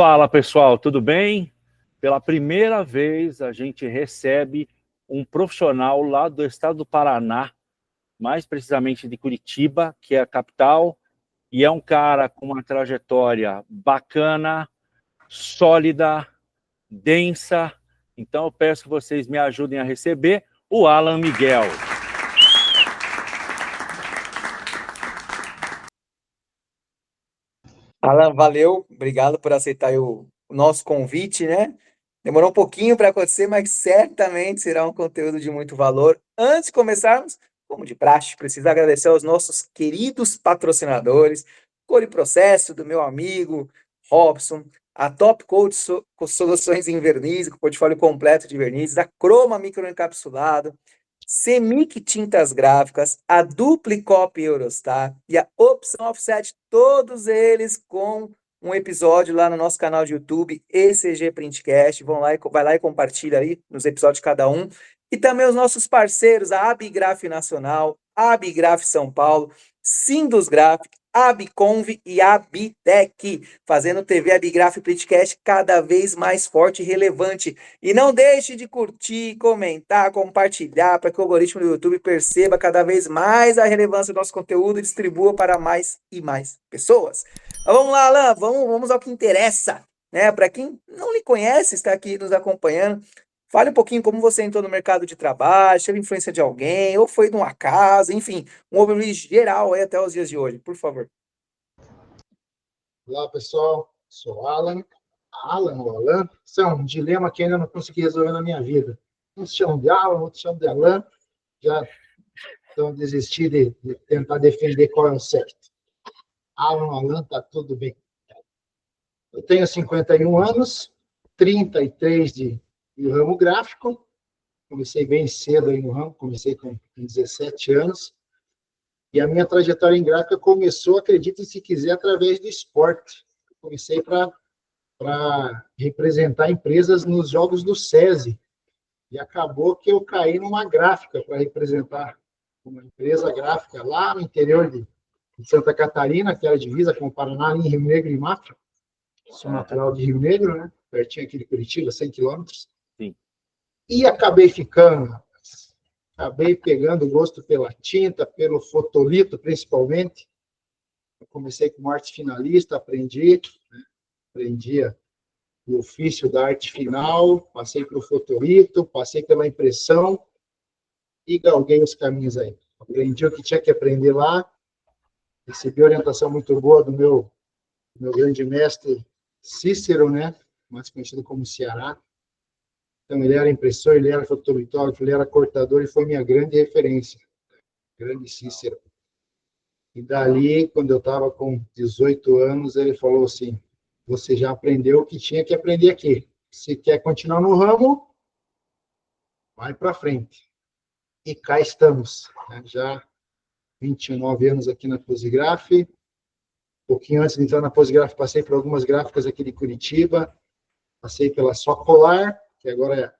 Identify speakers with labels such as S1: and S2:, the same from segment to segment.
S1: Fala pessoal, tudo bem? Pela primeira vez a gente recebe um profissional lá do estado do Paraná, mais precisamente de Curitiba, que é a capital, e é um cara com uma trajetória bacana, sólida, densa. Então eu peço que vocês me ajudem a receber o Alan Miguel.
S2: Alan, valeu, obrigado por aceitar o nosso convite, né? Demorou um pouquinho para acontecer, mas certamente será um conteúdo de muito valor. Antes de começarmos, como de praxe, preciso agradecer aos nossos queridos patrocinadores, Cor e Processo, do meu amigo Robson, a Top Coat Soluções em Verniz, com portfólio completo de vernizes, a Croma Microencapsulado, Semic Tintas Gráficas, a Duplicop Eurostar e a Opção Offset, todos eles com um episódio lá no nosso canal de YouTube, ECG Printcast. Vai lá e compartilha aí nos episódios de cada um. E também os nossos parceiros, a Abigraf Nacional, a Abigraf São Paulo, Sindus Graphic, Abiconv e Abitec, fazendo TV Abigraf Printcast cada vez mais forte e relevante. E não deixe de curtir, comentar, compartilhar, para que o algoritmo do YouTube perceba cada vez mais a relevância do nosso conteúdo e distribua para mais e mais pessoas. Mas vamos lá, Alan, vamos ao que interessa, né? Para quem não lhe conhece, está aqui nos acompanhando, fale um pouquinho como você entrou no mercado de trabalho, teve influência de alguém, ou foi de um acaso, enfim, um overview geral aí até os dias de hoje, por favor.
S3: Olá, pessoal. Sou Alan. Alan ou Alan, isso é um dilema que ainda não consegui resolver na minha vida. Uns chamam de Alan, outros chamam de Alan. Já então desisti de tentar defender qual é o certo. Alan ou Alan, tá tudo bem. Eu tenho 51 anos, 33 de ramo gráfico. Comecei bem cedo aí no ramo, comecei com 17 anos. E a minha trajetória em gráfica começou, acreditem se quiser, através do esporte. Comecei para representar empresas nos jogos do SESI. E acabou que eu caí numa gráfica para representar uma empresa gráfica lá no interior de Santa Catarina, que era divisa com o Paraná, em Rio Negro e Mafra. Sou natural de Rio Negro, né? Pertinho aqui de Curitiba, 100 quilômetros.
S1: Sim.
S3: E acabei pegando gosto pela tinta, pelo fotolito, principalmente. Eu comecei como arte finalista, aprendi o ofício da arte final, passei pelo fotolito, passei pela impressão e galguei os caminhos aí. Aprendi o que tinha que aprender lá, recebi orientação muito boa do meu grande mestre Cícero, né? Mais conhecido como Ceará. Então, ele era impressor, ele era fotolitógrafo, ele era cortador e foi minha grande referência, grande Cícero. E dali, quando eu estava com 18 anos, ele falou assim: você já aprendeu o que tinha que aprender aqui. Se quer continuar no ramo, vai para frente. E cá estamos, né? Já 29 anos aqui na Posigraf. Um pouquinho antes de entrar na Posigraf, passei por algumas gráficas aqui de Curitiba. Passei pela Socolar, que agora é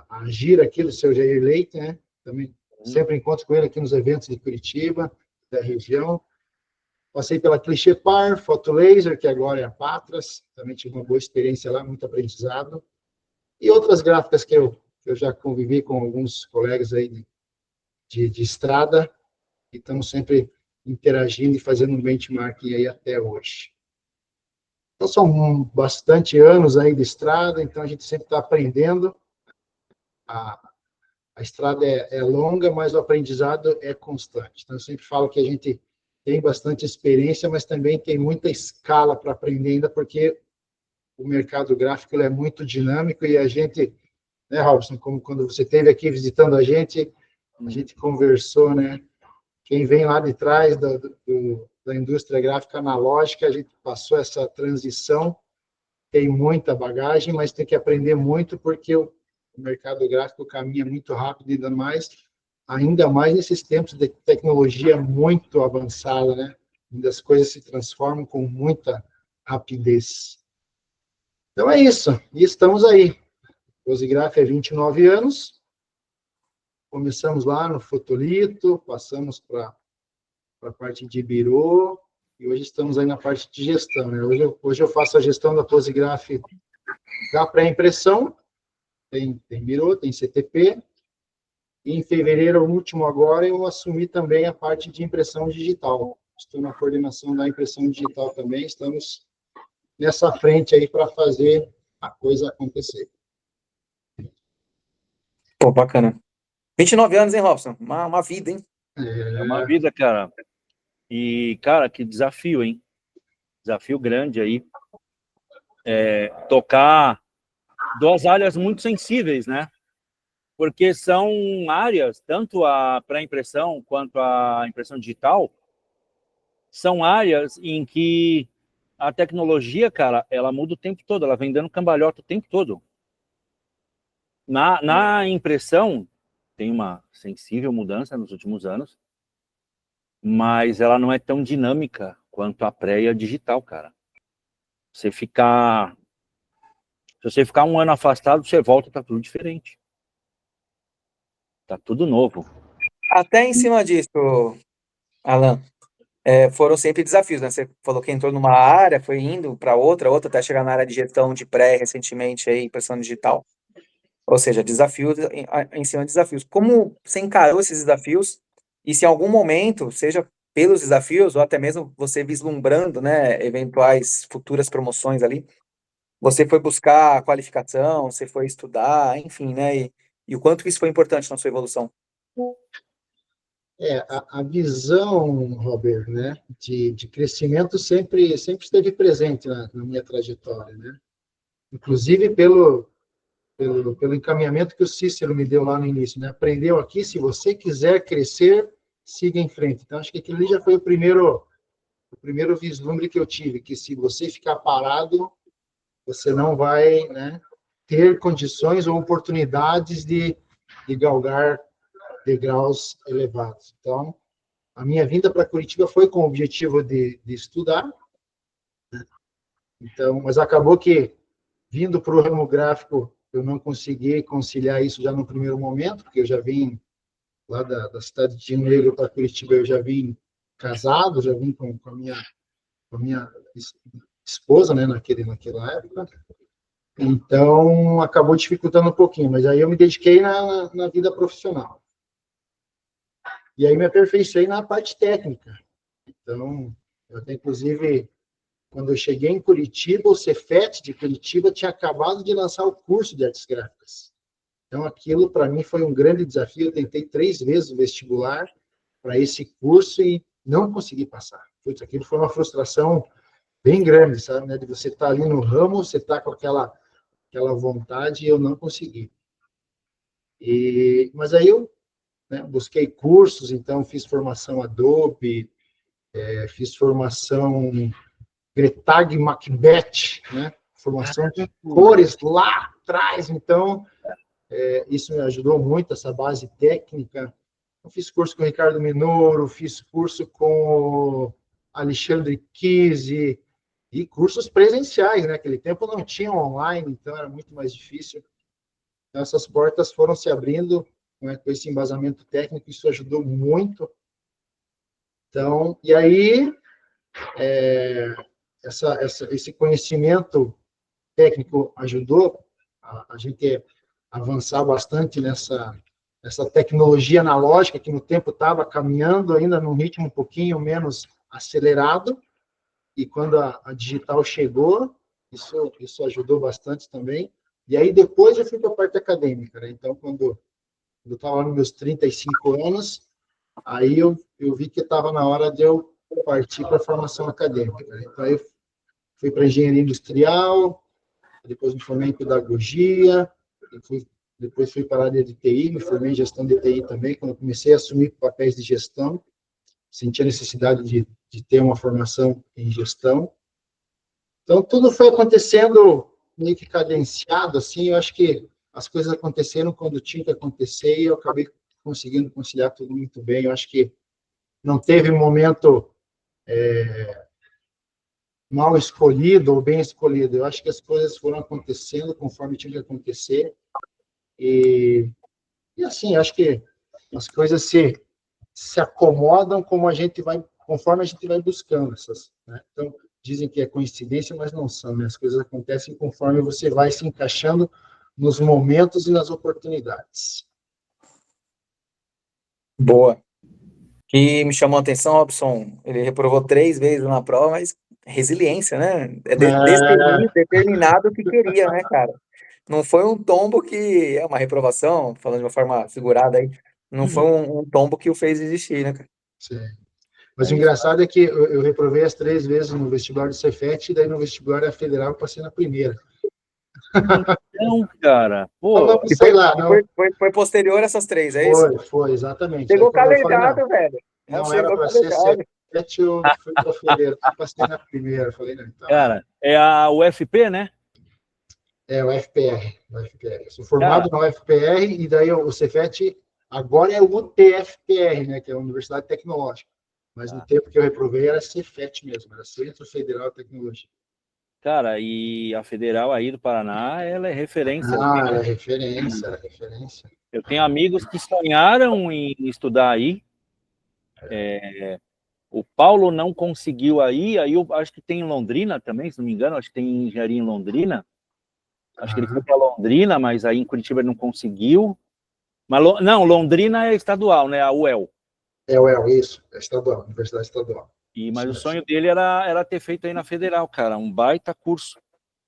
S3: a gira aqui do seu Jair Leite, né? Também sempre encontro com ele aqui nos eventos de Curitiba, da região. Passei pela Clichê Par, Fotolaser, que agora é a Patras, também tive uma boa experiência lá, muito aprendizado. E outras gráficas que eu já convivi com alguns colegas aí de estrada, e estamos sempre interagindo e fazendo um benchmarking aí até hoje. Então, são bastante anos aí de estrada, então a gente sempre está aprendendo. A estrada é longa, mas o aprendizado é constante. Então, eu sempre falo que a gente tem bastante experiência, mas também tem muita escala para aprender ainda, porque o mercado gráfico é muito dinâmico e a gente, né, Robson, como quando você esteve aqui visitando a gente conversou, né? Quem vem lá de trás da indústria gráfica analógica, a gente passou essa transição, tem muita bagagem, mas tem que aprender muito, porque o mercado gráfico caminha muito rápido ainda mais nesses tempos de tecnologia muito avançada, né? Onde as coisas se transformam com muita rapidez. Então é isso, e estamos aí. Posigraf é 29 anos, começamos lá no fotolito, passamos para a parte de birô, e hoje estamos aí na parte de gestão, né? Hoje eu faço a gestão da Posigraph da pré-impressão, tem Miro, tem CTP, e em fevereiro último agora eu assumi também a parte de impressão digital. Estou na coordenação da impressão digital também, estamos nessa frente aí para fazer a coisa acontecer.
S2: Pô, bacana. 29 anos, hein, Robson? Uma vida, hein?
S1: É uma vida, cara. E, cara, que desafio, hein? Desafio grande aí. Tocar duas áreas muito sensíveis, né? Porque são áreas, tanto a pré-impressão quanto a impressão digital, são áreas em que a tecnologia, cara, ela muda o tempo todo, ela vem dando cambalhota o tempo todo. Na impressão, tem uma sensível mudança nos últimos anos, mas ela não é tão dinâmica quanto a pré e a digital, cara. Se você ficar um ano afastado, você volta, tá tudo diferente. Tá tudo novo.
S2: Até em cima disso, Alan, foram sempre desafios, né? Você falou que entrou numa área, foi indo para outra, até chegar na área de gestão de pré, recentemente, aí, impressão digital. Ou seja, desafios em cima de desafios. Como você encarou esses desafios? E se em algum momento, seja pelos desafios, ou até mesmo você vislumbrando, né, eventuais futuras promoções ali, você foi buscar qualificação, você foi estudar, enfim, né? E o quanto isso foi importante na sua evolução?
S3: A visão, Robert, né, de crescimento sempre esteve presente na minha trajetória, né? Inclusive pelo encaminhamento que o Cícero me deu lá no início, né? Aprendeu aqui, se você quiser crescer, siga em frente. Então, acho que aquilo ali já foi o primeiro vislumbre que eu tive, que se você ficar parado, você não vai, né, ter condições ou oportunidades de galgar degraus elevados. Então, a minha vinda para Curitiba foi com o objetivo de estudar, então, mas acabou que, vindo para o ramo gráfico, eu não consegui conciliar isso já no primeiro momento, porque eu já vim lá da cidade de Rio Negro para Curitiba, eu já vim casado, já vim com a minha esposa, né, naquela época. Então, acabou dificultando um pouquinho, mas aí eu me dediquei na vida profissional. E aí me aperfeiçoei na parte técnica. Então, eu até, inclusive, quando eu cheguei em Curitiba, o Cefet de Curitiba tinha acabado de lançar o curso de artes gráficas. Então, aquilo, para mim, foi um grande desafio. Eu tentei 3 vezes o vestibular para esse curso e não consegui passar. Putz, aquilo foi uma frustração bem grande, sabe? Né? De você estar ali no ramo, você está com aquela vontade e eu não consegui. Mas aí eu, né, busquei cursos, então fiz formação Adobe, fiz formação Gretag Macbeth, né? Formação de cores lá atrás, então isso me ajudou muito, essa base técnica. Eu fiz curso com o Ricardo Minoro, fiz curso com o Alexandre Kise, e cursos presenciais, né? Naquele tempo não tinha online, então era muito mais difícil. Então, essas portas foram se abrindo, né, com esse embasamento técnico, isso ajudou muito. Então, e aí, esse conhecimento técnico ajudou a gente avançar bastante nessa tecnologia analógica, que no tempo estava caminhando ainda num ritmo um pouquinho menos acelerado, e quando a digital chegou, isso ajudou bastante também. E aí depois eu fui para a parte acadêmica, né? Então, quando eu estava nos meus 35 anos, aí eu vi que estava na hora de eu partir para a formação acadêmica, né? Então, aí eu fui para engenharia industrial, depois me formei em pedagogia, depois fui para a área de TI, me formei em gestão de TI também. Quando eu comecei a assumir papéis de gestão, senti a necessidade de ter uma formação em gestão. Então, tudo foi acontecendo meio que cadenciado, assim. Eu acho que as coisas aconteceram quando tinha que acontecer e eu acabei conseguindo conciliar tudo muito bem. Eu acho que não teve um momento mal escolhido ou bem escolhido. Eu acho que as coisas foram acontecendo conforme tinha que acontecer. E assim, acho que as coisas se acomodam como a gente vai conforme a gente vai buscando essas, né? Então, dizem que é coincidência, mas não são, né? As coisas acontecem conforme você vai se encaixando nos momentos e nas oportunidades.
S2: Boa. Que me chamou a atenção, Robson, ele reprovou 3 vezes na prova, mas resiliência, né? É determinado o que queria, né, cara? Não foi um tombo que é uma reprovação, falando de uma forma figurada aí, não foi um tombo que o fez desistir, né, cara?
S3: Sim. Mas
S1: É
S3: o
S1: isso.
S3: engraçado é que eu reprovei as 3 vezes no vestibular do Cefet, e daí no vestibular da Federal eu passei na primeira.
S1: Então, cara,
S3: Não,
S1: pô,
S3: sei lá, não.
S2: Foi posterior a essas 3, é isso?
S3: Foi, exatamente. Aí
S2: Chegou
S3: quando eu falei,
S2: calejado, velho.
S3: não era
S2: Chegou
S3: para ser
S2: calejado.
S3: Cefet, eu fui para a Federal e passei na primeira. Eu falei, não, então,
S1: cara, é a UFP, né?
S3: é o FPR. Eu sou
S1: Cara,
S3: formado na UFPR, e daí o Cefet agora é o UTFPR, né, que é a Universidade Tecnológica. Mas no tempo que eu reprovei era Cefet mesmo, era Centro Federal de Tecnologia.
S1: cara, e a Federal aí do Paraná, ela é referência.
S3: Ah, era referência, era referência.
S1: Eu tenho amigos que sonharam em estudar aí. O Paulo não conseguiu aí eu acho que tem em Londrina também, se não me engano, acho que tem engenharia em Londrina. Acho que ele foi para Londrina, mas aí em Curitiba ele não conseguiu. Mas não, Londrina é estadual, né? A UEL.
S3: É o EL, isso, é estadual, Universidade Estadual.
S1: Mas o
S3: Isso
S1: sonho dele era ter feito aí na Federal, cara, um baita curso.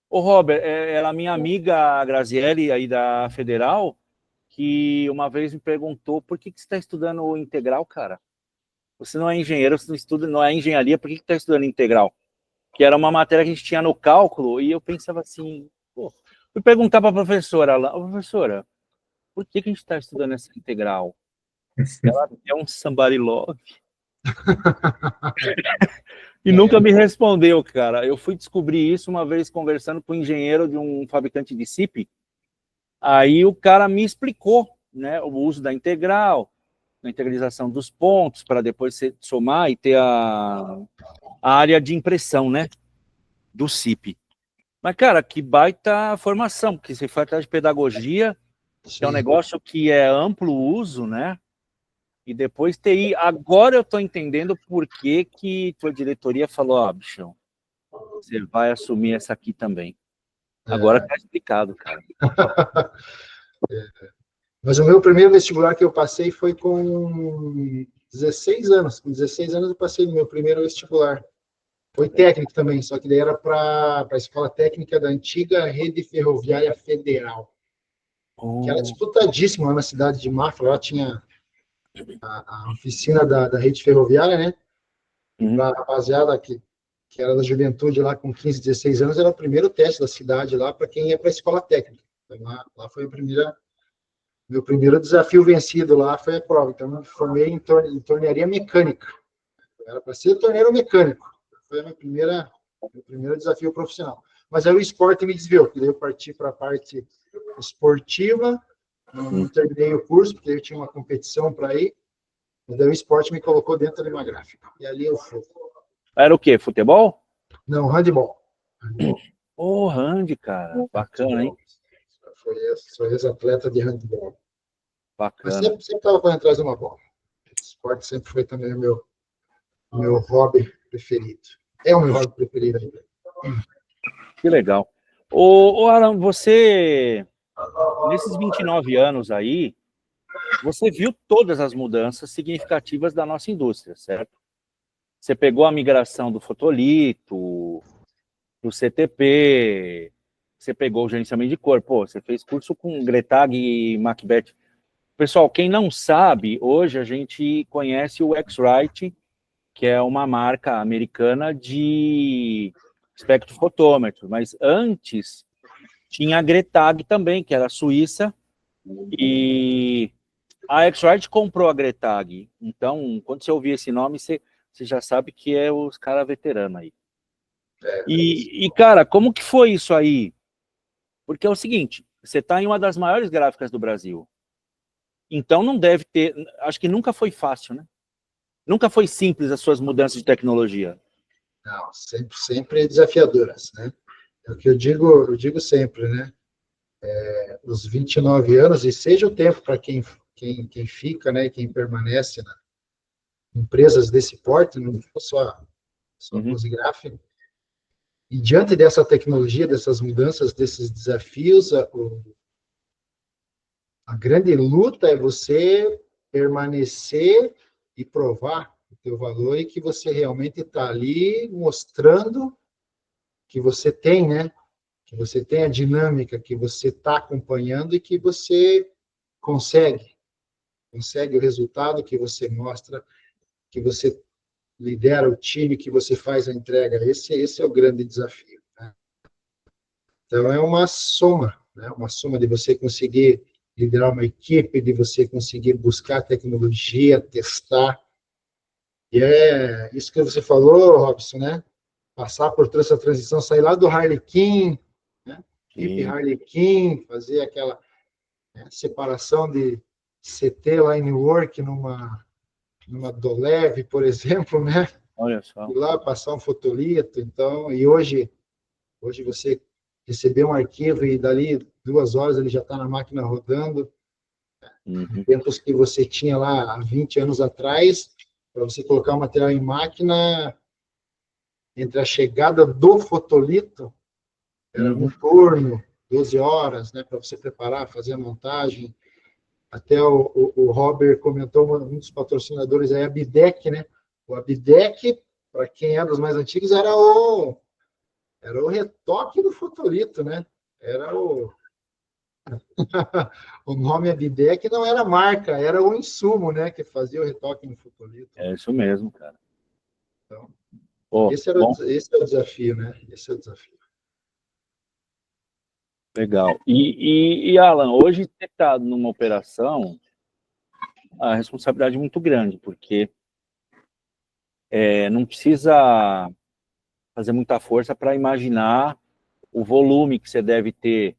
S1: Ô, Robert, era minha amiga a Graziele aí da Federal, que uma vez me perguntou por que você está estudando integral, cara? Você não é engenheiro, você não estuda, não é engenharia, por que está estudando integral? Que era uma matéria que a gente tinha no cálculo, e eu pensava assim, pô, fui perguntar para a professora lá, professora, por que a gente está estudando essa integral? Ela é um somebody love. E nunca me respondeu, cara. Eu fui descobrir isso uma vez conversando com um engenheiro de um fabricante de CIP. Aí o cara me explicou, né, o uso da integral, a integralização dos pontos para depois você somar e ter a área de impressão, né, do CIP. Mas, cara, que baita formação, porque você foi atrás de pedagogia, que é um negócio que é amplo uso, né? E depois TI. Agora eu estou entendendo por que tua diretoria falou, ó, bichão, você vai assumir essa aqui também. Agora tá explicado, cara.
S3: Mas o meu primeiro vestibular que eu passei foi com 16 anos. Com 16 anos eu passei no meu primeiro vestibular. Foi técnico também, só que daí era para a Escola Técnica da antiga Rede Ferroviária Federal, que era disputadíssima lá na cidade de Mafra. Lá tinha a oficina da Rede Ferroviária, né? Para a rapaziada que era da juventude lá com 15, 16 anos, era o primeiro teste da cidade lá para quem ia para a Escola Técnica. Então, lá foi meu primeiro desafio vencido lá, foi a prova. Então, eu me formei em tornearia mecânica. Era para ser torneiro mecânico. Foi meu primeiro desafio profissional. Mas aí o esporte me desviou, porque daí eu parti para a parte esportiva, não terminei o curso, porque eu tinha uma competição para ir, mas daí o esporte me colocou dentro de uma gráfica. E ali eu fui.
S1: Era o quê? Futebol?
S3: Não, handball.
S1: Hand, cara. Bacana, hein?
S3: Sou ex-atleta de handball.
S1: Bacana.
S3: Mas sempre estava correndo atrás de uma bola. O esporte sempre foi também o meu hobby preferido. É o meu hobby preferido ainda.
S1: Que legal. Ô Alan, você, nesses 29 anos aí, você viu todas as mudanças significativas da nossa indústria, certo? Você pegou a migração do fotolito, do CTP, você pegou o gerenciamento de cor, pô, você fez curso com Gretag e Macbeth. Pessoal, quem não sabe, hoje a gente conhece o X-Rite, que é uma marca americana de espectrofotômetro, mas antes tinha a Gretag também, que era suíça, e a X-Rite comprou a Gretag. Então, quando você ouvir esse nome, você já sabe que é os caras veteranos aí. E, cara, como que foi isso aí? Porque é o seguinte, você está em uma das maiores gráficas do Brasil. Então não deve ter, acho que nunca foi fácil, né? Nunca foi simples as suas mudanças de tecnologia.
S3: Não, sempre desafiadoras, né? É o que eu digo sempre, né? Os 29 anos, e seja o tempo para quem fica, né? Quem permanece empresas desse porte, não só a Posigraf. E diante dessa tecnologia, dessas mudanças, desses desafios, a grande luta é você permanecer e provar o teu valor e que você realmente está ali mostrando que você tem, né? Que você tem a dinâmica, que você está acompanhando e que você consegue o resultado que você mostra, que você lidera o time, que você faz a entrega. Esse é o grande desafio, né? Então, é uma soma, né? Uma soma de você conseguir liderar uma equipe, de você conseguir buscar tecnologia, testar. E é isso que você falou, Robson, né? Passar por toda essa transição, sair lá do Harlequin, né? Equipe Harlequin, fazer aquela separação de CT lá em Newark, numa Dolev, por exemplo, né?
S1: Olha só.
S3: Ir lá passar um fotolito, então, e hoje você receber um arquivo e dali 2 horas ele já está na máquina rodando. Tempos que você tinha lá há 20 anos atrás, para você colocar o material em máquina, entre a chegada do fotolito, era um turno, 12 horas, né, para você preparar, fazer a montagem. Até o Robert comentou, um dos patrocinadores é a Abidec, né? O Abidec, para quem é dos mais antigos, era o retoque do fotolito, né? Era o nome Abidec não era marca, era o insumo, né? Que fazia o retoque no fotolito.
S1: É isso mesmo, cara.
S3: Então,
S1: Pô,
S3: esse é o desafio, né? Esse é o desafio.
S1: Legal. E Alan, hoje você está numa operação, a responsabilidade é muito grande, porque não precisa fazer muita força para imaginar o volume que você deve ter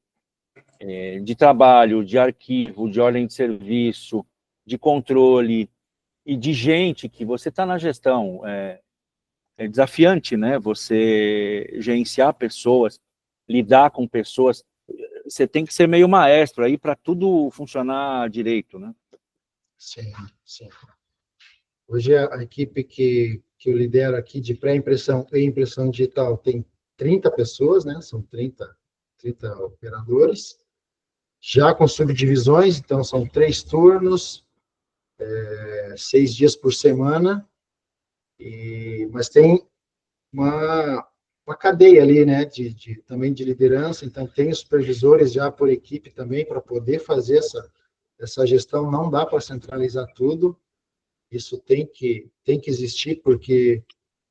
S1: de trabalho, de arquivo, de ordem de serviço, de controle e de gente que você está na gestão. É desafiante, né? Você gerenciar pessoas, lidar com pessoas. Você tem que ser meio maestro aí para tudo funcionar direito, né?
S3: Sim, sim. Hoje a equipe que eu lidero aqui de pré-impressão e impressão digital tem 30 pessoas, né? São 30 operadores, já com subdivisões, então são 3 turnos, 6 dias por semana, mas tem uma cadeia ali, né, também de liderança, então tem os supervisores já por equipe também, para poder fazer essa gestão, não dá para centralizar tudo, isso tem que existir, porque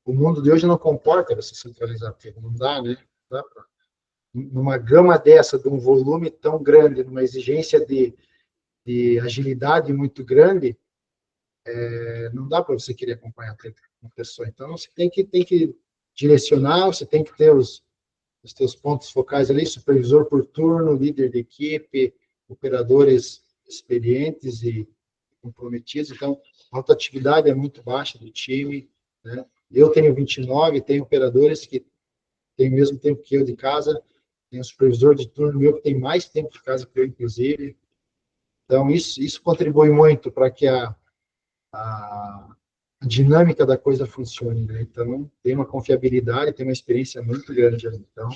S3: o mundo de hoje não comporta você centralizar tudo, não dá, né? Não dá pra, numa gama dessa, de um volume tão grande, numa exigência de agilidade muito grande, não dá para você querer acompanhar uma pessoa. Então, você tem que direcionar, você tem que ter os teus pontos focais ali, supervisor por turno, líder de equipe, operadores experientes e comprometidos. Então, a rotatividade é muito baixa do time, né? Eu tenho 29, tenho operadores que têm o mesmo tempo que eu de casa, tem um supervisor de turno meu que tem mais tempo de casa que eu, inclusive. Então, isso contribui muito para que a dinâmica da coisa funcione, né? Então, tem uma confiabilidade, tem uma experiência muito grande ali. Então,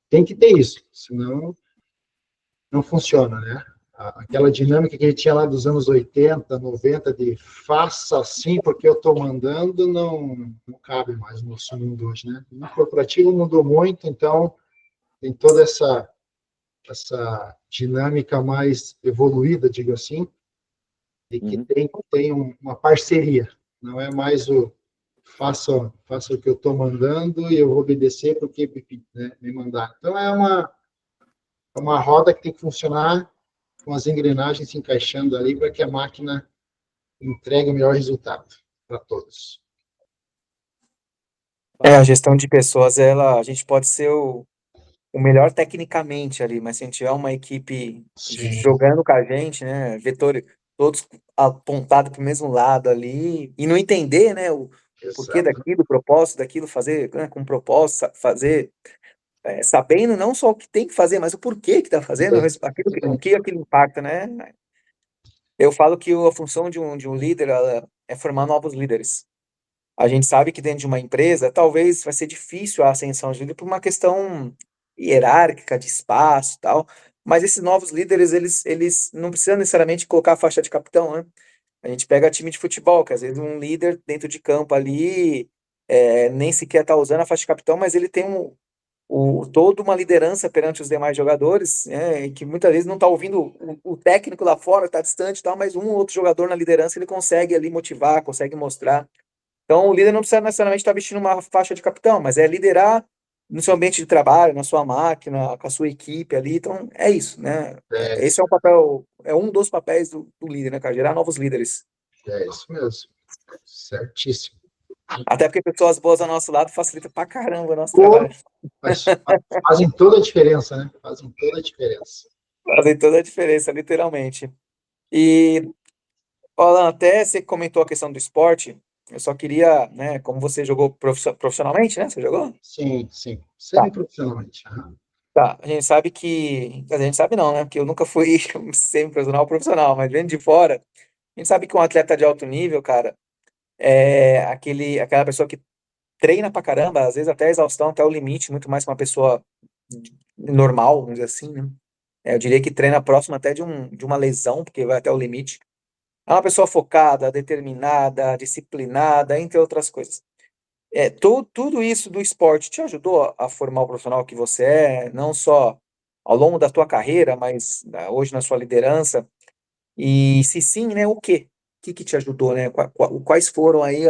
S3: tem que ter isso, senão não funciona, né? Aquela dinâmica que a gente tinha lá dos anos 80, 90, de faça assim porque eu estou mandando, não cabe mais no nosso mundo hoje, né? O corporativo mudou muito, então tem toda essa dinâmica mais evoluída, digo assim, e que tem uma parceria, não é mais o faça o que eu estou mandando e eu vou obedecer porque me mandaram. Então, é uma roda que tem que funcionar com as engrenagens se encaixando ali para que a máquina entregue o melhor resultado para todos.
S2: A gestão de pessoas, a gente pode ser o melhor tecnicamente ali, mas se a gente tiver uma equipe jogando com a gente, né, vetores todos apontados para o mesmo lado ali, e não entender, né, o porquê daquilo, o propósito daquilo, fazer, né, com propósito, fazer, sabendo não só o que tem que fazer, mas o porquê que está fazendo, o que aquilo impacta, né? Eu falo que a função de um líder ela é formar novos líderes. A gente sabe que dentro de uma empresa, talvez vai ser difícil a ascensão de líder por uma questão hierárquica, de espaço e tal, mas esses novos líderes, eles não precisam necessariamente colocar a faixa de capitão, né? A gente pega time de futebol, que às vezes um líder dentro de campo ali nem sequer está usando a faixa de capitão, mas ele tem toda uma liderança perante os demais jogadores, e que muitas vezes não está ouvindo o técnico lá fora, está distante e tal, mas um ou outro jogador na liderança ele consegue ali motivar, consegue mostrar. Então, o líder não precisa necessariamente estar vestindo uma faixa de capitão, mas é liderar no seu ambiente de trabalho, na sua máquina, com a sua equipe ali. Então, é isso, né?
S3: É,
S2: Esse é um papel, é um dos papéis do líder, né, cara? Gerar novos líderes.
S3: é isso mesmo. Certíssimo.
S2: Até porque pessoas boas ao nosso lado facilita pra caramba o nosso
S3: Pô,
S2: trabalho.
S3: fazem toda a diferença, né? Fazem toda a diferença.
S2: Fazem toda a diferença, literalmente. E, Alan, até você comentou a questão do esporte, eu só queria, né, como você jogou profissionalmente, né? Você jogou?
S3: Sim, sim.
S2: Tá.
S3: Semi-profissionalmente. Aham.
S2: Tá, a gente sabe que. A gente sabe não, né? Porque eu nunca fui semi-profissional ou profissional, mas vendo de fora, a gente sabe que um atleta de alto nível, cara, é aquela pessoa que treina pra caramba, às vezes até a exaustão, até o limite, muito mais que uma pessoa normal, vamos dizer assim, né? Eu diria que treina próximo até de uma lesão, porque vai até o limite. É uma pessoa focada, determinada, disciplinada, entre outras coisas. Tudo isso do esporte te ajudou a formar o profissional que você é, não só ao longo da tua carreira, mas hoje na sua liderança? E se sim, né, o quê? O que que te ajudou, né? Quais foram aí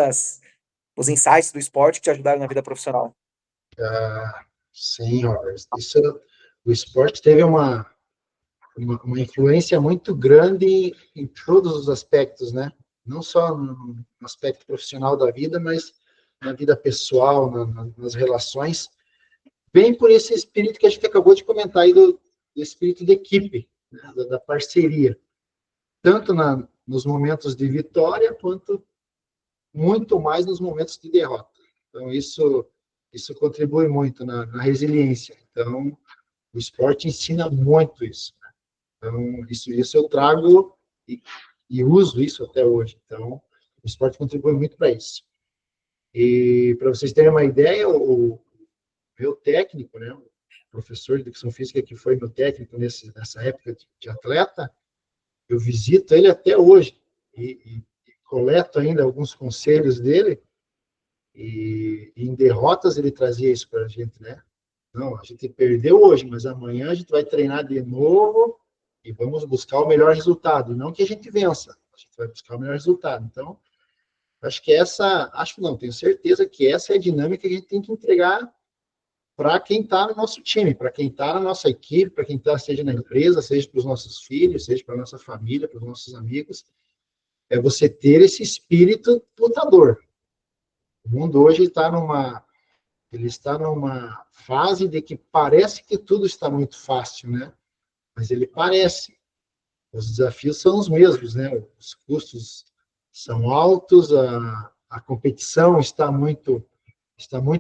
S2: os insights do esporte que te ajudaram na vida profissional?
S3: Sim, Robert. O esporte teve uma influência muito grande em todos os aspectos, né? Não só no aspecto profissional da vida, mas na vida pessoal, nas relações. Bem por esse espírito que a gente acabou de comentar aí do espírito de equipe, né? Da parceria. Tanto nos momentos de vitória, quanto muito mais nos momentos de derrota. Então, isso contribui muito na resiliência. Então, o esporte ensina muito isso. Então, isso eu trago e uso isso até hoje. Então, o esporte contribui muito para isso. E, para vocês terem uma ideia, o meu técnico, né, o professor de educação física que foi meu técnico nessa época de atleta, eu visito ele até hoje e coleto ainda alguns conselhos dele. E em derrotas ele trazia isso para a gente, né? Não, a gente perdeu hoje, mas amanhã a gente vai treinar de novo e vamos buscar o melhor resultado. Não que a gente vença, a gente vai buscar o melhor resultado. Então, acho não, tenho certeza que essa é a dinâmica que a gente tem que entregar para quem está no nosso time, para quem está na nossa equipe, para quem está, seja na empresa, seja para os nossos filhos, seja para a nossa família, para os nossos amigos. É você ter esse espírito lutador. O mundo hoje ele está numa fase de que parece que tudo está muito fácil, né? Mas ele parece. Os desafios são os mesmos, né? Os custos são altos, a competição está muito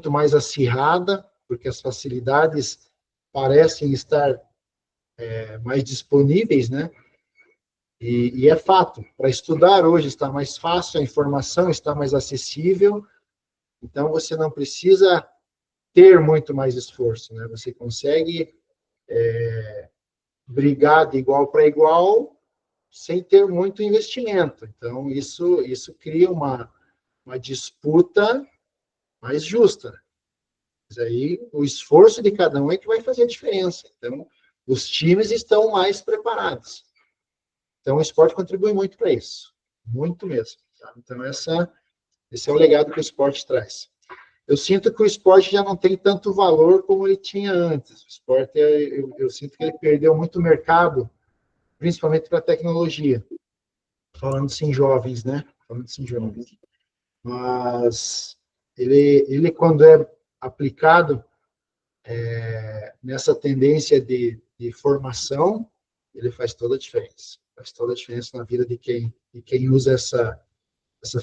S3: mais acirrada, porque as facilidades parecem estar mais disponíveis, né? E é fato, para estudar hoje está mais fácil, a informação está mais acessível, então você não precisa ter muito mais esforço, né? Você consegue brigar de igual para igual sem ter muito investimento. Então, isso cria uma disputa mais justa. Mas aí, o esforço de cada um é que vai fazer a diferença. Então, os times estão mais preparados. Então, o esporte contribui muito para isso. Muito mesmo. Tá? Então, esse é o legado que o esporte traz. Eu sinto que o esporte já não tem tanto valor como ele tinha antes. O esporte, eu sinto que ele perdeu muito mercado, principalmente para a tecnologia. Falando-se em jovens, né? Falando-se em jovens. Mas ele quando é aplicado nessa tendência de formação, ele faz toda a diferença. Faz toda a diferença na vida de quem usa essa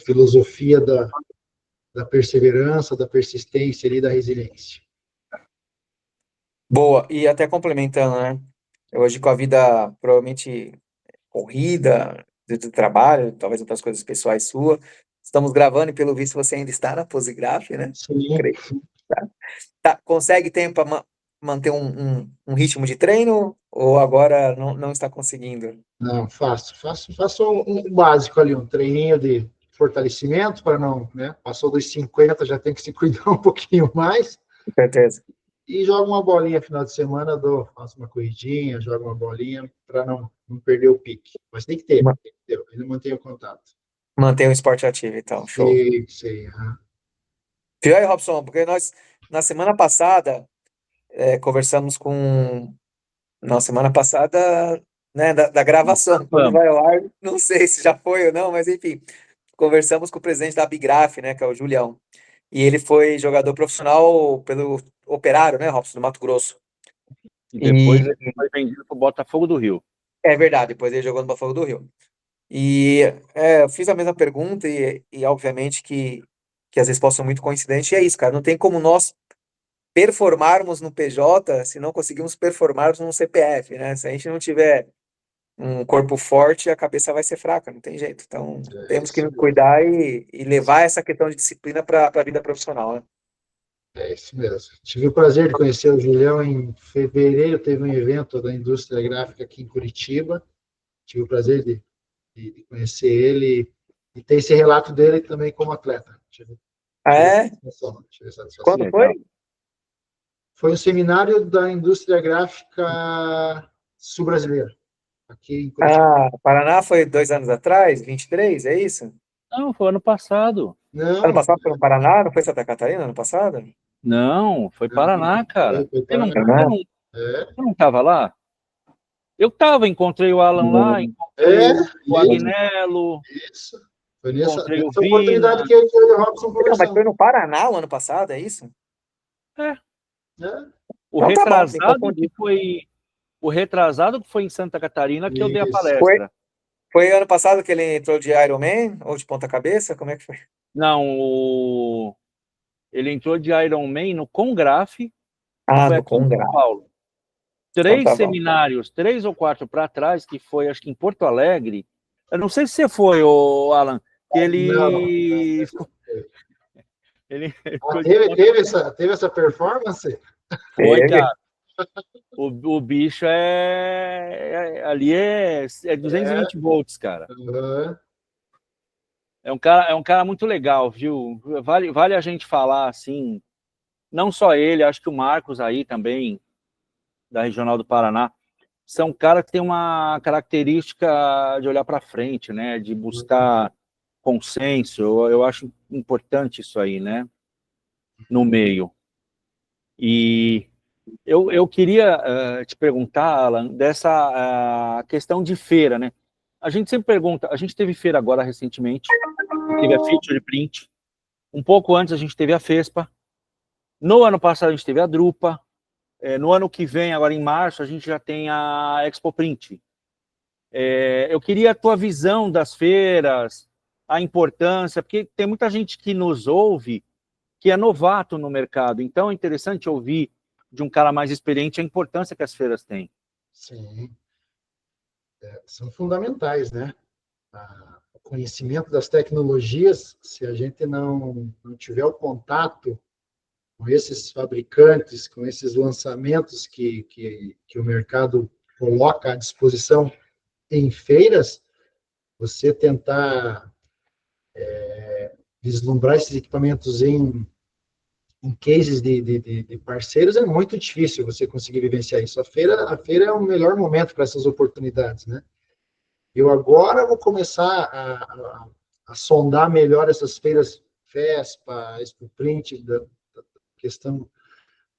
S3: filosofia da perseverança, da persistência e da resiliência.
S2: Boa, e até complementando, né? Hoje com a vida provavelmente corrida, do trabalho, talvez outras coisas pessoais suas. Estamos gravando e, pelo visto, você ainda está na Posigraf, né?
S3: Sim.
S2: Creio. Consegue tempo para manter um ritmo de treino ou agora não está conseguindo?
S3: Não, faço um básico ali, um treininho de fortalecimento para não, né? Passou dos 50, já tem que se cuidar um pouquinho mais.
S2: Com certeza.
S3: E jogo uma bolinha final de semana, faço uma corridinha, jogo uma bolinha para não perder o pique. Mas tem que ter, ele mantém o contato.
S2: Mantém o esporte ativo, então, show.
S3: Sei.
S2: Viu aí, Robson? Porque nós, na semana passada, conversamos com... Na semana passada, né, da gravação, quando vai ao ar, não sei se já foi ou não, mas enfim, conversamos com o presidente da Bigraf, né, que é o Julião, e ele foi jogador profissional pelo Operário, né, Robson, do Mato Grosso.
S1: E depois ele foi vendido para o Botafogo do Rio.
S2: É verdade, depois ele jogou no Botafogo do Rio. E eu fiz a mesma pergunta e obviamente que as respostas são muito coincidentes, e é isso, cara, não tem como nós performarmos no PJ se não conseguimos performarmos no CPF, né? Se a gente não tiver um corpo forte, a cabeça vai ser fraca, não tem jeito. Então, temos que nos cuidar e levar essa questão de disciplina para a vida profissional, né?
S3: É isso mesmo. Tive o prazer de conhecer o Julião em fevereiro, teve um evento da indústria gráfica aqui em Curitiba. Tive o prazer de conhecer ele e ter esse relato dele também como atleta. Tive satisfação.
S2: Quando foi?
S3: Foi um seminário da indústria gráfica sul-brasileira, aqui em Curitiba.
S2: Paraná foi 2 anos atrás, 23, é isso?
S1: Não, foi ano passado.
S3: Não.
S2: Ano passado foi no Paraná, não foi Santa Catarina ano passado?
S1: Não, foi Paraná, cara.
S3: Foi Paraná.
S1: Você não estava lá? Eu estava, encontrei o Alan lá, encontrei o Agnello.
S3: Isso. Foi nessa
S1: oportunidade
S3: que eu e o Robson conversamos.
S2: Mas foi no Paraná o ano passado, é isso?
S1: O retrasado que foi em Santa Catarina que eu dei a palestra.
S2: Foi ano passado que ele entrou de Ironman ou de ponta cabeça? Como é que foi?
S1: Não, ele entrou de Ironman no Congraf.
S2: No Congraf.
S1: São Paulo. 3 seminários, 3 ou 4 para trás, que foi, acho que em Porto Alegre. Eu não sei se você foi, Alan, que ele...
S3: Teve essa performance?
S1: Foi, cara. O bicho ali é 220 volts, cara. É um cara muito legal, viu? Vale a gente falar, assim, não só ele, acho que o Marcos aí também, da Regional do Paraná, são caras que tem uma característica de olhar para frente, né? De buscar consenso. Eu acho importante isso aí, né? No meio. E eu queria te perguntar, Alan, dessa questão de feira, né? A gente sempre pergunta, a gente teve feira agora recentemente, teve a Feature Print, um pouco antes a gente teve a FESPA, no ano passado a gente teve a Drupa, no ano que vem, agora em março, a gente já tem a Expo Print. Eu queria a tua visão das feiras, a importância, porque tem muita gente que nos ouve que é novato no mercado, então é interessante ouvir de um cara mais experiente a importância que as feiras têm.
S3: Sim. São fundamentais, né? O conhecimento das tecnologias, se a gente não tiver o contato com esses fabricantes, com esses lançamentos que o mercado coloca à disposição em feiras, você tentar vislumbrar esses equipamentos em cases de parceiros é muito difícil você conseguir vivenciar isso. A feira é o melhor momento para essas oportunidades, né? Eu agora vou começar a sondar melhor essas feiras FESPA, Expo Print, da questão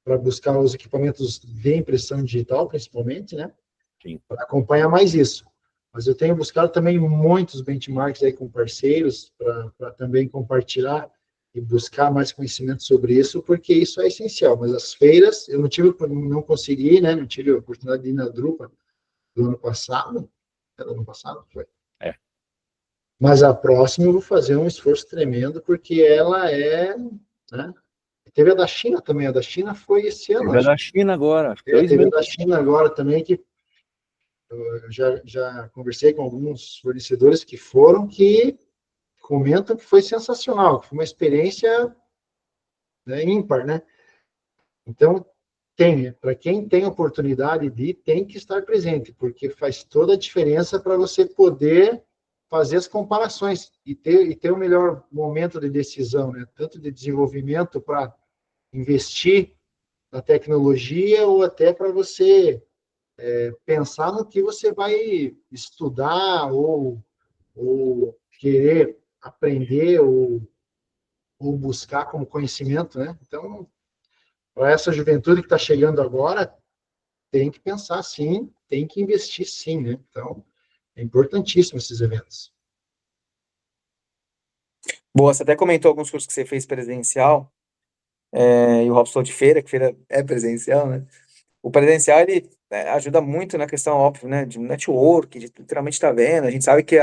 S3: para buscar os equipamentos de impressão digital, principalmente, né? Para acompanhar mais isso. Mas eu tenho buscado também muitos benchmarks aí com parceiros para também compartilhar e buscar mais conhecimento sobre isso, porque isso é essencial. Mas as feiras, eu não consegui, né? Não tive a oportunidade de ir na Drupa do ano passado. Era do ano passado? Foi. Mas a próxima eu vou fazer um esforço tremendo, porque ela né? Teve a da China também. A da China foi esse ano.
S1: Teve a da China agora.
S3: Teve a da China agora também, que Eu já conversei com alguns fornecedores que foram, que comentam que foi sensacional, que foi uma experiência, né, ímpar, né? Então, para quem tem oportunidade de ir, tem que estar presente, porque faz toda a diferença para você poder fazer as comparações e ter o melhor momento de decisão, né? Tanto de desenvolvimento para investir na tecnologia ou até para você pensar no que você vai estudar ou querer aprender ou buscar como conhecimento, né? Então, para essa juventude que está chegando agora, tem que pensar sim, tem que investir sim, né? Então, é importantíssimo esses eventos.
S2: Boa, você até comentou alguns cursos que você fez presencial, e o Robson falou de feira, que feira é presencial, né? O presencial, ele ajuda muito na questão, óbvio, né, de network, de literalmente estar vendo. A gente sabe que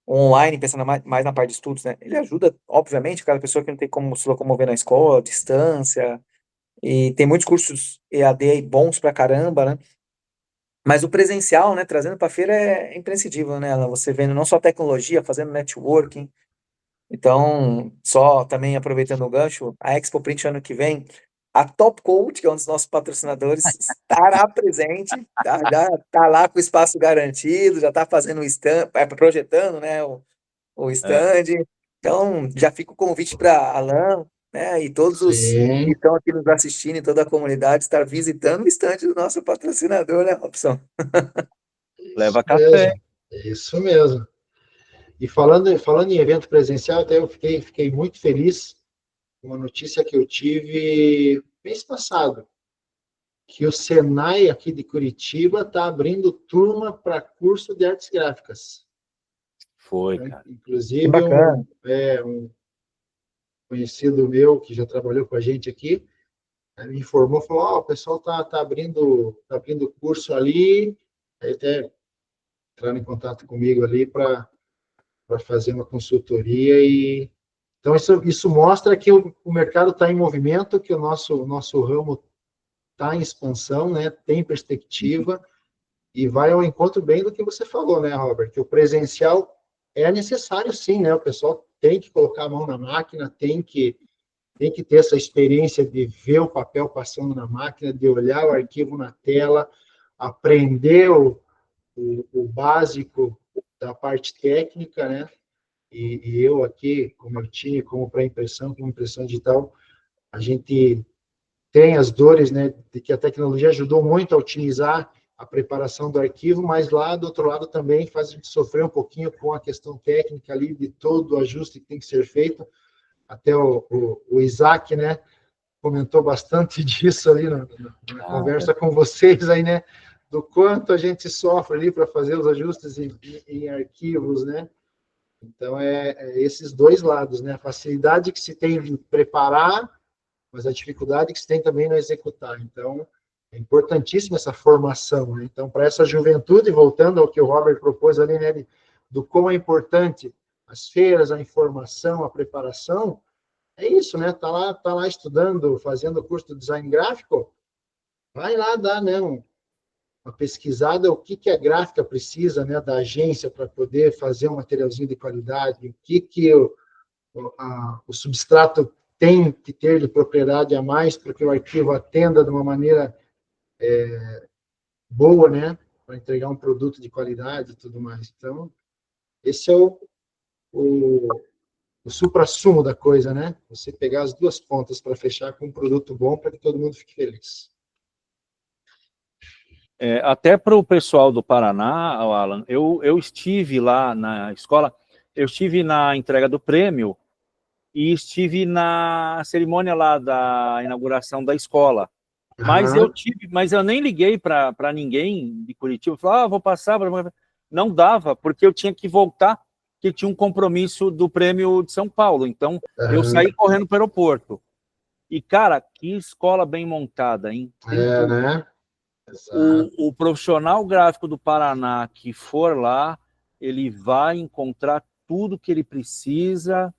S2: o online, pensando mais na parte de estudos, né, ele ajuda, obviamente, aquela pessoa que não tem como se locomover na escola, distância, e tem muitos cursos EAD aí bons pra caramba, né? Mas o presencial, né, trazendo para a feira é imprescindível, né? Você vendo não só tecnologia, fazendo networking. Então, só também aproveitando o gancho, a Expo Print ano que vem, a Top Coat, que é um dos nossos patrocinadores, estará presente, tá? Já está lá com o espaço garantido, já está fazendo o stand, projetando, né, o
S1: É,
S2: stand. Então, já fica o convite para Alan, né, e todos os que
S3: Sim,
S2: estão aqui nos assistindo, e toda a comunidade, estar visitando o stand do nosso patrocinador, né, Robson?
S3: isso
S1: leva café.
S3: mesmo, é isso mesmo. E falando em evento presencial, até eu fiquei muito feliz com uma notícia que eu tive mês passado, que o Senai aqui de Curitiba está abrindo turma para curso de artes gráficas.
S1: Foi,
S3: Né?
S1: cara.
S2: Que
S3: Inclusive,
S2: bacana.
S3: um conhecido meu que já trabalhou com a gente aqui, me informou, falou, o pessoal tá abrindo curso ali, aí até entraram em contato comigo ali para fazer uma consultoria e então isso mostra que o mercado está em movimento, que o nosso ramo está em expansão, né? Tem perspectiva e vai ao encontro bem do que você falou, né, Robert? Que o presencial é necessário, sim, né? O pessoal tem que colocar a mão na máquina, tem que ter essa experiência de ver o papel passando na máquina, de olhar o arquivo na tela, aprender o básico da parte técnica, né? E eu aqui, com o meu time, como para impressão, como impressão digital, a gente tem as dores, né, de que a tecnologia ajudou muito a otimizar a preparação do arquivo, mas lá do outro lado também faz a gente sofrer um pouquinho com a questão técnica ali, de todo o ajuste que tem que ser feito. Até o Isaac, né, comentou bastante disso ali na
S1: Ah,
S3: conversa com vocês aí, né, do quanto a gente sofre ali para fazer os ajustes em arquivos, né? Então, é esses dois lados, né? A facilidade que se tem de preparar, mas a dificuldade que se tem também no executar. Então, é importantíssima essa formação, né? Então, para essa juventude, voltando ao que o Robert propôs ali, né, do como é importante as feiras, a informação, a preparação, é isso, né? Tá lá estudando, fazendo o curso de design gráfico, vai lá dar, né, uma pesquisada, o que a gráfica precisa, né, da agência para poder fazer um materialzinho de qualidade, o que o substrato tem que ter de propriedade a mais para que o arquivo atenda de uma maneira boa, né, para entregar um produto de qualidade e tudo mais. Então, esse é o, o suprassumo da coisa, né? Você pegar as duas pontas para fechar com um produto bom para que todo mundo fique feliz.
S1: Até para o pessoal do Paraná, Alan, eu estive lá na escola, eu estive na entrega do prêmio e estive na cerimônia lá da inauguração da escola.
S3: Aham,
S1: Mas eu nem liguei para ninguém de Curitiba, falei, vou passar, não dava, porque eu tinha que voltar, que tinha um compromisso do prêmio de São Paulo. Então, eu
S3: aham.
S1: saí correndo para o aeroporto. E, cara, que escola bem montada, hein? Tem tudo.
S3: Né? Exato.
S1: O profissional gráfico do Paraná que for lá, ele vai encontrar tudo que ele precisa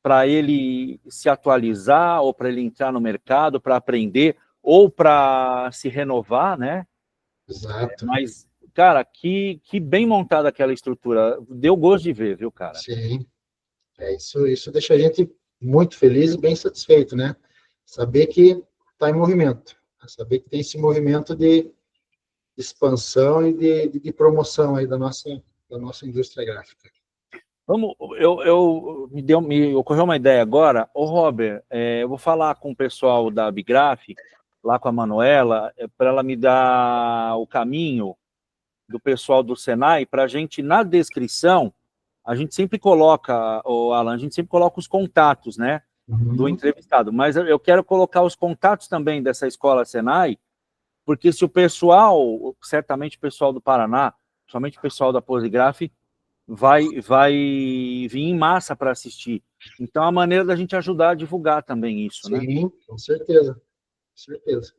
S1: para ele se atualizar, ou para ele entrar no mercado, para aprender, ou para se renovar, né?
S3: Exato.
S1: Mas cara, que bem montada aquela estrutura. Deu gosto de ver, viu, cara?
S3: Sim, isso deixa a gente muito feliz e bem satisfeito, né? Saber que está em movimento, saber que tem esse movimento de expansão e de promoção aí da nossa indústria gráfica.
S1: Vamos, me ocorreu uma ideia agora. Ô, Robert, eu vou falar com o pessoal da Bigraf, lá com a Manuela, para ela me dar o caminho do pessoal do Senai, para a gente, na descrição, a gente sempre coloca, Alan, a gente sempre coloca os contatos, né, do entrevistado, mas eu quero colocar os contatos também dessa escola Senai, porque se o pessoal, certamente o pessoal do Paraná, somente o pessoal da Posigraf, vai vir em massa para assistir. Então, é a maneira da gente ajudar a divulgar também isso, né?
S3: Sim, com certeza, com certeza.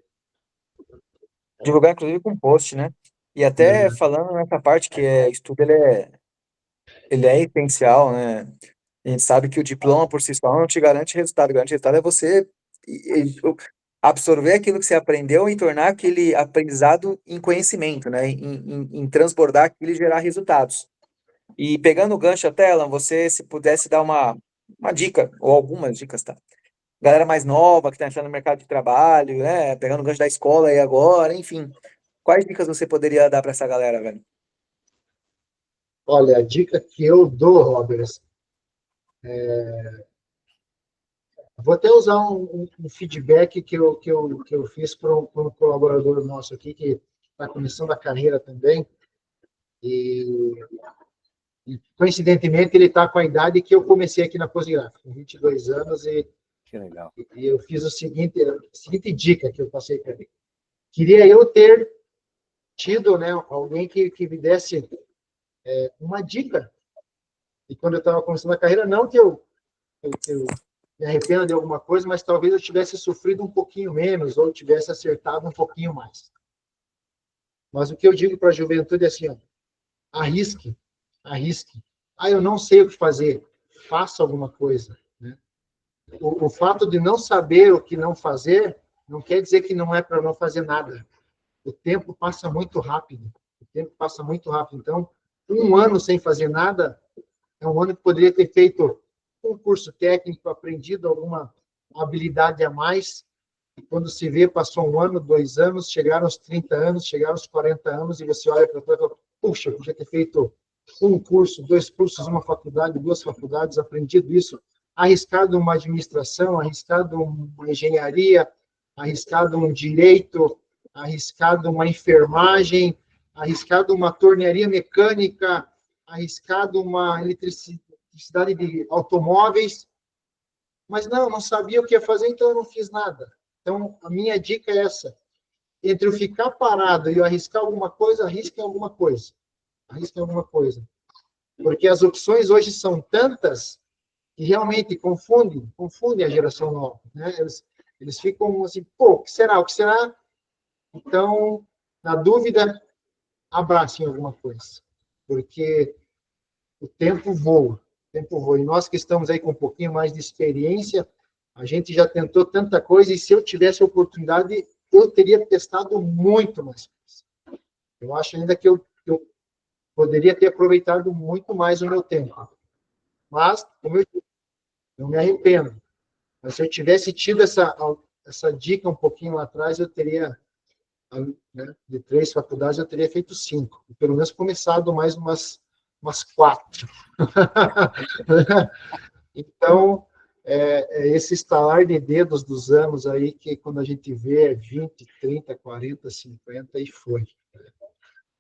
S2: Divulgar, inclusive, com post, né? E até falando nessa parte que estudo, ele é essencial, né? A gente sabe que o diploma por si só não te garante resultado é você absorver aquilo que você aprendeu e tornar aquele aprendizado em conhecimento, né? Em transbordar aquilo e gerar resultados. E pegando o gancho até, Alan, você se pudesse dar uma dica, ou algumas dicas, tá? Galera mais nova que está entrando no mercado de trabalho, né? Pegando o gancho da escola aí agora, enfim. Quais dicas você poderia dar para essa galera, velho?
S3: Olha, a dica que eu dou, Robert, vou até usar um feedback que eu fiz para um colaborador nosso aqui, que está começando a carreira também, e coincidentemente ele está com a idade que eu comecei aqui na Posigraf, com 22 anos,
S1: Que legal.
S3: e eu fiz a seguinte dica que eu passei para ele. Queria eu ter tido, né, alguém que me desse uma dica. E quando eu estava começando a carreira, não que eu me arrependa de alguma coisa, mas talvez eu tivesse sofrido um pouquinho menos ou tivesse acertado um pouquinho mais. Mas o que eu digo para a juventude é assim, ó, arrisque. Ah, eu não sei o que fazer. Faça alguma coisa. Né? O fato de não saber o que não fazer não quer dizer que não é para não fazer nada. O tempo passa muito rápido. Então, um ano sem fazer nada é um ano que poderia ter feito um curso técnico, aprendido alguma habilidade a mais. E quando se vê, passou 1 ano, 2 anos, chegaram aos 30 anos, chegaram aos 40 anos, e você olha para trás e fala, puxa, eu podia ter feito um curso, 2 cursos, uma faculdade, 2 faculdades, aprendido isso, arriscado uma administração, arriscado uma engenharia, arriscado um direito, arriscado uma enfermagem, arriscado uma tornearia mecânica, arriscado uma eletricidade de automóveis, mas não sabia o que ia fazer, então eu não fiz nada. Então, a minha dica é essa. Entre eu ficar parado e eu arriscar alguma coisa, arrisquem alguma coisa. Porque as opções hoje são tantas que realmente confundem a geração nova. Né? Eles ficam assim, pô, o que será? Então, na dúvida, abracem alguma coisa. Porque o tempo voa. E nós que estamos aí com um pouquinho mais de experiência, a gente já tentou tanta coisa, e se eu tivesse a oportunidade, eu teria testado muito mais coisas. Eu acho ainda que eu poderia ter aproveitado muito mais o meu tempo. Mas, como eu disse, não me arrependo. Mas se eu tivesse tido essa dica um pouquinho lá atrás, eu teria, né, de 3 faculdades, eu teria feito 5. E pelo menos começado mais umas 4. Então, esse estalar de dedos dos anos aí, que quando a gente vê 20, 30, 40, 50, e foi.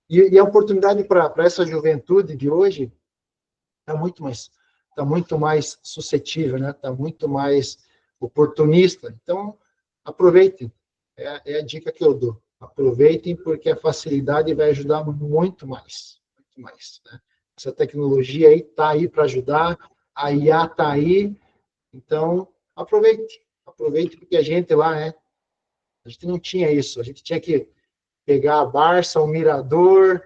S3: E a oportunidade para essa juventude de hoje está muito mais suscetível, né? Está muito mais oportunista. Então, aproveitem. É a dica que eu dou. Aproveitem, porque a facilidade vai ajudar muito mais. Né? Essa tecnologia aí está aí para ajudar, a IA está aí. Então, aproveite, porque a gente lá, né? A gente não tinha isso. A gente tinha que pegar a Barça, o Mirador,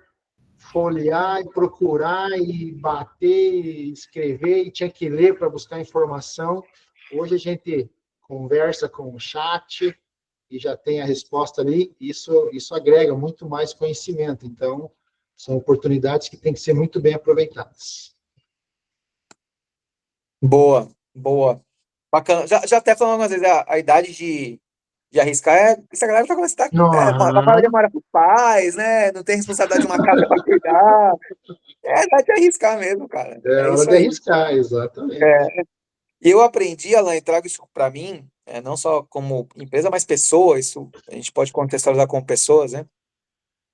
S3: folhear e procurar e bater, e escrever, e tinha que ler para buscar informação. Hoje a gente conversa com o chat e já tem a resposta ali. Isso agrega muito mais conhecimento. Então, são oportunidades que têm que ser muito bem aproveitadas.
S2: Boa, boa. Bacana. Já até falando algumas vezes, a idade de arriscar essa galera já começa a estar. A maioria mora com os pais, né? Não tem responsabilidade de uma casa para cuidar. É a idade de arriscar mesmo, cara.
S3: É hora
S2: isso
S3: de
S2: aí.
S3: arriscar, exatamente.
S2: E eu aprendi, Alan, e trago isso para mim, não só como empresa, mas pessoa, isso a gente pode contextualizar como pessoas, né?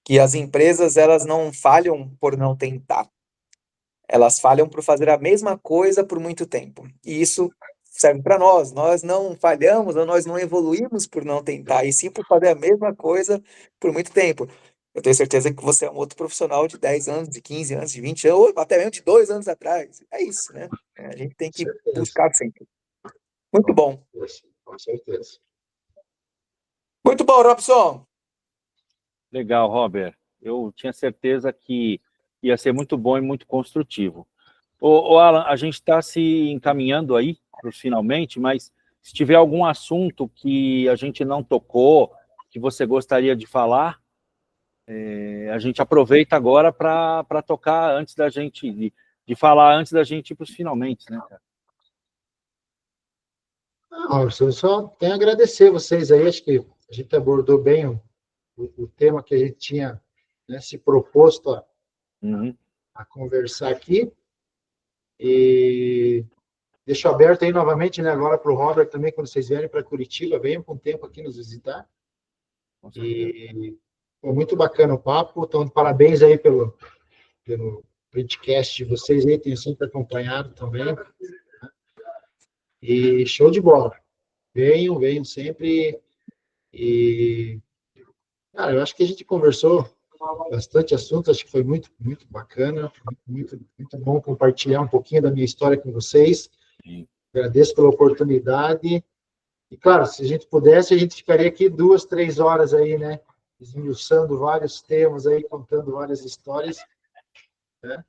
S2: Que as empresas, elas não falham por não tentar. Elas falham por fazer a mesma coisa por muito tempo. E isso serve para nós. Nós não falhamos, ou nós não evoluímos por não tentar, e sim por fazer a mesma coisa por muito tempo. Eu tenho certeza que você é um outro profissional de 10 anos, de 15 anos, de 20 anos, ou até mesmo de 2 anos atrás. É isso, né? A gente tem
S3: Com
S2: que
S3: certeza.
S2: buscar sempre. Muito bom.
S3: Com certeza.
S2: Muito bom, Robson.
S1: Legal, Robert. Eu tinha certeza que ia ser muito bom e muito construtivo. Ô Alan, a gente está se encaminhando aí para finalmente, mas se tiver algum assunto que a gente não tocou, que você gostaria de falar, a gente aproveita agora para tocar antes da gente, de falar antes da gente ir para os finalmente, né, cara?
S3: Eu só tenho a agradecer vocês aí, acho que a gente abordou bem o tema que a gente tinha, né, se proposto a conversar aqui, e deixo aberto aí novamente, né, agora para o Robert também, quando vocês vierem para Curitiba, venham com tempo aqui nos visitar. E foi muito bacana o papo, então parabéns aí pelo podcast de vocês aí, tenho sempre acompanhado também. E show de bola. Venham sempre. E, cara, eu acho que a gente conversou bastante assunto, acho que foi muito, muito bacana, muito, muito bom compartilhar um pouquinho da minha história com vocês.
S1: Sim.
S3: Agradeço pela oportunidade. E, claro, se a gente pudesse, a gente ficaria aqui 2, 3 horas aí, né? Esmiuçando vários temas aí, contando várias histórias, né?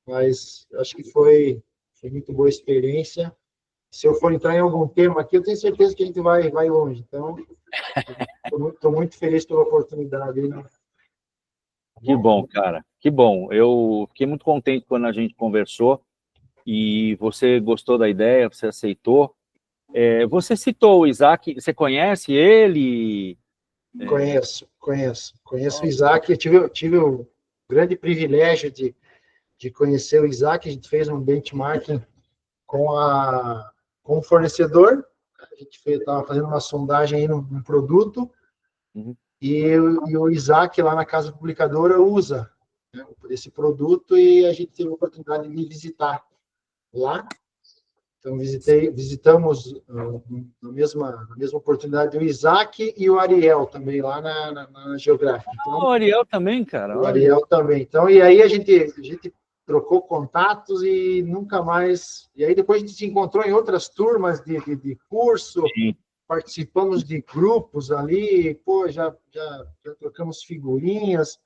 S3: Mas acho que foi muito boa experiência. Se eu for entrar em algum tema aqui, eu tenho certeza que a gente vai longe. Então, estou muito feliz pela oportunidade. Né?
S1: Que bom, cara. Que bom. Eu fiquei muito contente quando a gente conversou e você gostou da ideia, você aceitou. Você citou o Isaac, você conhece ele?
S3: Conheço o Isaac. Eu tive o grande privilégio de conhecer o Isaac. A gente fez um benchmarking com o fornecedor. A gente estava fazendo uma sondagem aí num produto. E o Isaac, lá na casa publicadora, usa, né, esse produto, e a gente teve a oportunidade de visitar lá. Então, visitamos na mesma oportunidade o Isaac e o Ariel também, lá na Geográfica. Então,
S1: O Ariel também, cara.
S3: O Ariel também. Então, e aí a gente trocou contatos e nunca mais... E aí depois a gente se encontrou em outras turmas de curso,
S1: Sim.
S3: Participamos de grupos ali, pô, já trocamos figurinhas.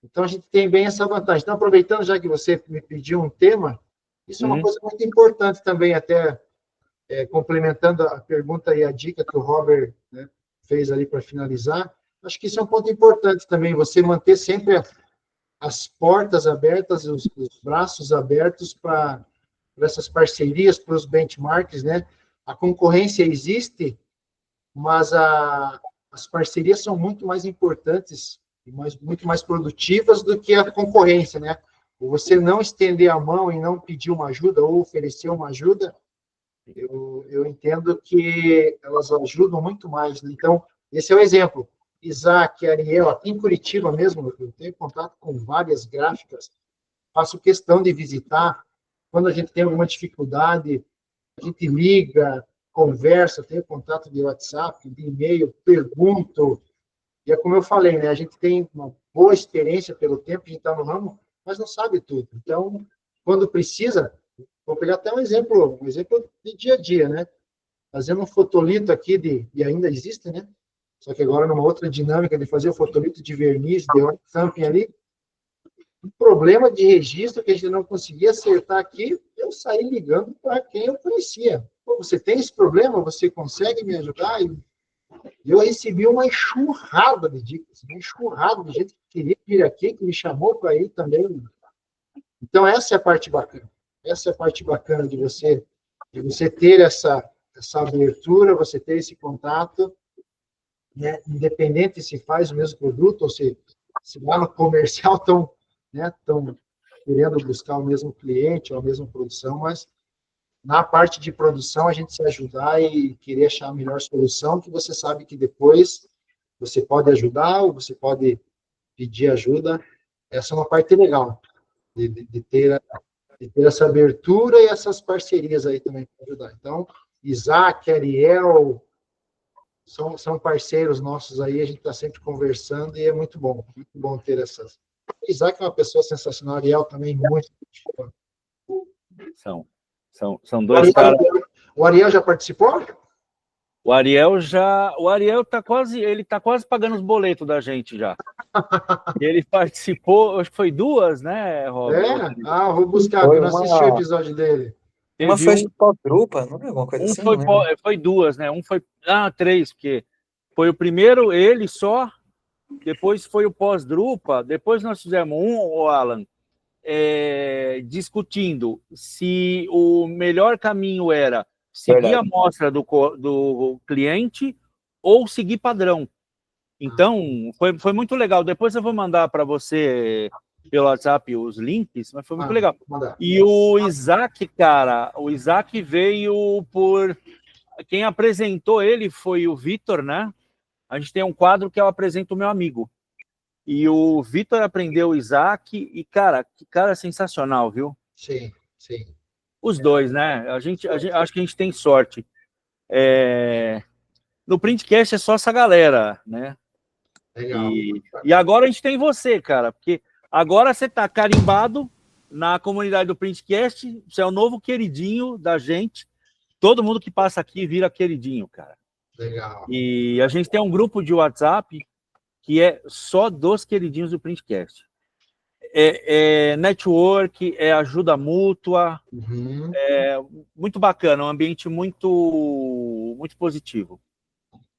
S3: Então, a gente tem bem essa vantagem. Então, aproveitando, já que você me pediu um tema, isso é uma coisa muito importante também, até complementando a pergunta e a dica que o Robert, né, fez ali para finalizar. Acho que isso é um ponto importante também, você manter sempre as portas abertas, os braços abertos para essas parcerias, para os benchmarks, né? A concorrência existe, mas as parcerias são muito mais importantes e muito mais produtivas do que a concorrência, né? Você não estender a mão e não pedir uma ajuda ou oferecer uma ajuda, eu entendo que elas ajudam muito mais, né? Então, esse é o exemplo. Isaac, Ariel, aqui em Curitiba mesmo, eu tenho contato com várias gráficas, faço questão de visitar. Quando a gente tem alguma dificuldade, a gente liga, conversa, tenho contato de WhatsApp, de e-mail, pergunto. E é como eu falei, né? A gente tem uma boa experiência pelo tempo que a gente está no ramo, mas não sabe tudo. Então, quando precisa, vou pegar até um exemplo de dia a dia, né? Fazendo um fotolito aqui, e ainda existe, né? Só que agora numa outra dinâmica de fazer o fotolito de verniz, de stamping ali, um problema de registro que a gente não conseguia acertar aqui, eu saí ligando para quem eu conhecia. Pô, você tem esse problema? Você consegue me ajudar? E eu recebi uma enxurrada de dicas, uma enxurrada de gente que queria vir aqui, que me chamou para ir também. Então, essa é a parte bacana. Essa é a parte bacana de você ter essa abertura, você ter esse contato, né? Independente se faz o mesmo produto ou se lá no comercial estão, né, querendo buscar o mesmo cliente ou a mesma produção, mas na parte de produção a gente se ajudar e querer achar a melhor solução, que você sabe que depois você pode ajudar ou você pode pedir ajuda. Essa é uma parte legal de ter essa abertura e essas parcerias aí também para ajudar. Então, Isaac, Ariel, são parceiros nossos aí, a gente está sempre conversando e é muito bom ter essas. Isaac é uma pessoa sensacional, Ariel também muito.
S1: São dois caras.
S3: O Ariel já participou?
S1: O Ariel tá quase pagando os boletos da gente já. Ele participou, acho que foi 2, né, Rob?
S3: Eu vou buscar, eu não assisti o episódio dele.
S2: Uma foi pós-drupa, não é alguma coisa assim?
S1: Foi 2, né? 3, porque foi o primeiro, ele só, depois foi o pós-drupa, depois nós fizemos Alan, discutindo se o melhor caminho era seguir a amostra do cliente ou seguir padrão. Então, foi muito legal. Depois eu vou mandar para você pelo WhatsApp os links, mas foi muito legal. E o Isaac, cara, veio por... Quem apresentou ele foi o Vitor, né? A gente tem um quadro que eu apresento o meu amigo. E o Vitor aprendeu o Isaac e, cara, que cara sensacional, viu?
S3: Sim.
S1: Os dois, né? Acho que a gente tem sorte. No Printcast é só essa galera, né?
S3: Legal.
S1: E agora a gente tem você, cara, porque agora você tá carimbado na comunidade do Printcast, você é o novo queridinho da gente. Todo mundo que passa aqui vira queridinho, cara.
S3: Legal.
S1: E a gente tem um grupo de WhatsApp que é só dos queridinhos do Printcast. Network, ajuda mútua, muito bacana, um ambiente muito positivo.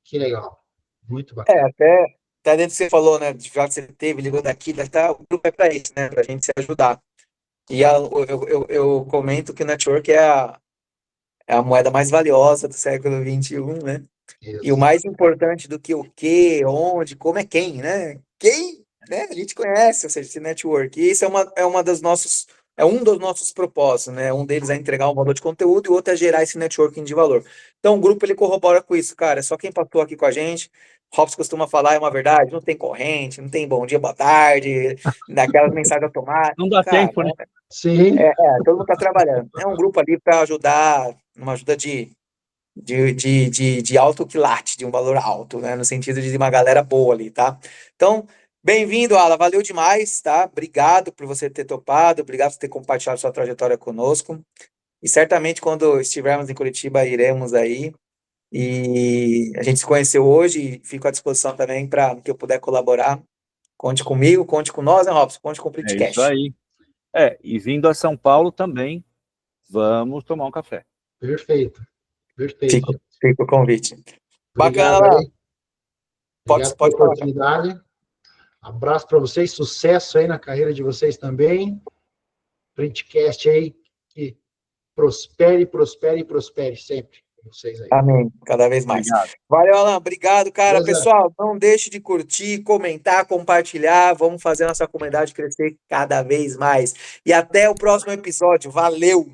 S3: Que legal, muito bacana.
S2: Até dentro do que você falou, né, já que você ligou daqui, o grupo é para isso, né, para a gente se ajudar. E eu comento que o network é a moeda mais valiosa do século XXI, né? Isso. E o mais importante do que o que, onde, como é quem, né? Quem, né? A gente conhece, ou seja, esse network. E isso é um dos nossos propósitos, né? Um deles é entregar um valor de conteúdo e o outro é gerar esse networking de valor. Então, o grupo, ele corrobora com isso, cara. É só quem passou aqui com a gente. Robson costuma falar, é uma verdade, não tem corrente, não tem bom dia, boa tarde, daquelas mensagens automáticas.
S1: Não dá tempo, né?
S3: Sim.
S2: Todo mundo está trabalhando. É um grupo ali para ajudar, uma ajuda de alto quilate, de um valor alto, né? No sentido de uma galera boa ali, tá? Então, bem-vindo, Ala, valeu demais, tá? Obrigado por você ter topado, obrigado por ter compartilhado sua trajetória conosco. E certamente, quando estivermos em Curitiba, iremos aí. E a gente se conheceu hoje e fico à disposição também para que eu puder colaborar. Conte comigo, conte com nós, né, Robson? Conte com o Printcast.
S1: É isso aí. E vindo a São Paulo também, vamos tomar um café.
S3: Perfeito.
S2: Fica o convite.
S3: Obrigado,
S2: bacana.
S3: Pode pela oportunidade. Abraço para vocês, sucesso aí na carreira de vocês também. Printcast aí, que prospere sempre. Vocês aí.
S2: Amém, cada vez mais.
S1: Obrigado.
S2: Valeu, Alan, obrigado, cara.
S3: Beleza.
S2: Pessoal, não deixe de curtir, comentar, compartilhar, vamos fazer a nossa comunidade crescer cada vez mais. E até o próximo episódio, valeu!